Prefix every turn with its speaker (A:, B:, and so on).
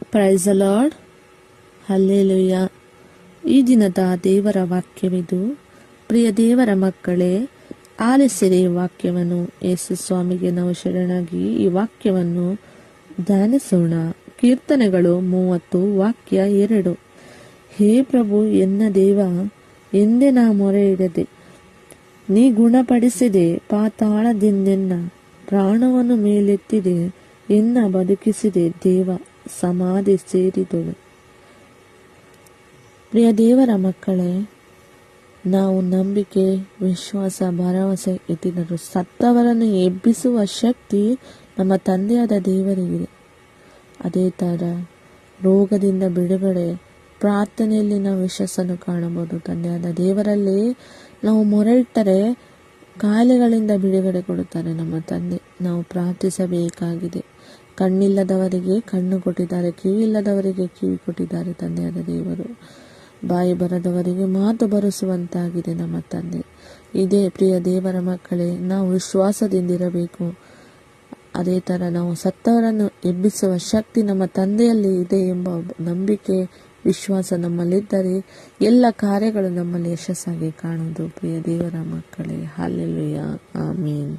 A: Praise the lord. Hallelujah. ಈ ದಿನದ ದೇವರ ವಾಕ್ಯವಿದು. ಪ್ರಿಯ ದೇವರ ಮಕ್ಕಳೇ, ಆಲಿಸಿರಿ ವಾಕ್ಯವನ್ನು. ಯೇಸು ಸ್ವಾಮಿಗೆ ನಾವು ಶರಣಾಗಿ ಈ ವಾಕ್ಯವನ್ನು ಧ್ಯಾನಿಸೋಣ. ಕೀರ್ತನೆಗಳು 30 ವಾಕ್ಯ 2. ಹೇ ಪ್ರಭು, ಎನ್ನ ದೇವ, ಎಂದೇ ನಾ ಮೊರೆ ಇಡದೆ ನೀ ಗುಣಪಡಿಸಿದೆ. ಪಾತಾಳದಿಂದೆನ್ನ ಪ್ರಾಣವನ್ನು ಮೇಲೆತ್ತಿದೆ. ಎನ್ನ ಬದುಕಿಸಿದೆ ದೇವ, ಸಮಾಧಿ ಸೇರಿದಳು. ಪ್ರಿಯ ದೇವರ ಮಕ್ಕಳೇ, ನಾವು ನಂಬಿಕೆ, ವಿಶ್ವಾಸ, ಭರವಸೆ ಇಟ್ಟಿದ್ದರು ಸತ್ತವರನ್ನು ಎಬ್ಬಿಸುವ ಶಕ್ತಿ ನಮ್ಮ ತಂದೆಯಾದ ದೇವರಿಗಿದೆ. ಅದೇ ಥರ ರೋಗದಿಂದ ಬಿಡುಗಡೆ, ಪ್ರಾರ್ಥನೆಯಲ್ಲಿ ನಾವು ಯಶಸ್ಸನ್ನು ಕಾಣಬಹುದು. ತಂದೆಯಾದ ದೇವರಲ್ಲಿ ನಾವು ಮೊರೆ ಇಟ್ಟರೆ ಕಾಯಿಲೆಗಳಿಂದ ಬಿಡುಗಡೆ ಕೊಡುತ್ತಾರೆ ನಮ್ಮ ತಂದೆ. ನಾವು ಪ್ರಾರ್ಥಿಸಬೇಕಾಗಿದೆ. ಕಣ್ಣಿಲ್ಲದವರಿಗೆ ಕಣ್ಣು ಕೊಟ್ಟಿದ್ದಾರೆ, ಕಿವಿ ಇಲ್ಲದವರಿಗೆ ಕಿವಿ ಕೊಟ್ಟಿದ್ದಾರೆ ತಂದೆಯಾದ ದೇವರು. ಬಾಯಿ ಬರದವರಿಗೆ ಮಾತು ಬರೆಸುವಂತಾಗಿದೆ ನಮ್ಮ ತಂದೆ. ಇದೇ ಪ್ರಿಯ ದೇವರ ಮಕ್ಕಳೇ, ನಾವು ವಿಶ್ವಾಸದಿಂದಿರಬೇಕು. ಅದೇ ಥರ ನಾವು ಸತ್ತವರನ್ನು ಎಬ್ಬಿಸುವ ಶಕ್ತಿ ನಮ್ಮ ತಂದೆಯಲ್ಲಿ ಇದೆ ಎಂಬ ನಂಬಿಕೆ, ವಿಶ್ವಾಸ ನಮ್ಮಲ್ಲಿದ್ದರೆ ಎಲ್ಲ ಕಾರ್ಯಗಳು ನಮ್ಮಲ್ಲಿ ಯಶಸ್ಸಾಗಿ ಕಾಣುವುದು. ಪ್ರಿಯ ದೇವರ ಮಕ್ಕಳೇ, ಹಲ್ಲೆಲೂಯಾ, ಆಮೀನ್.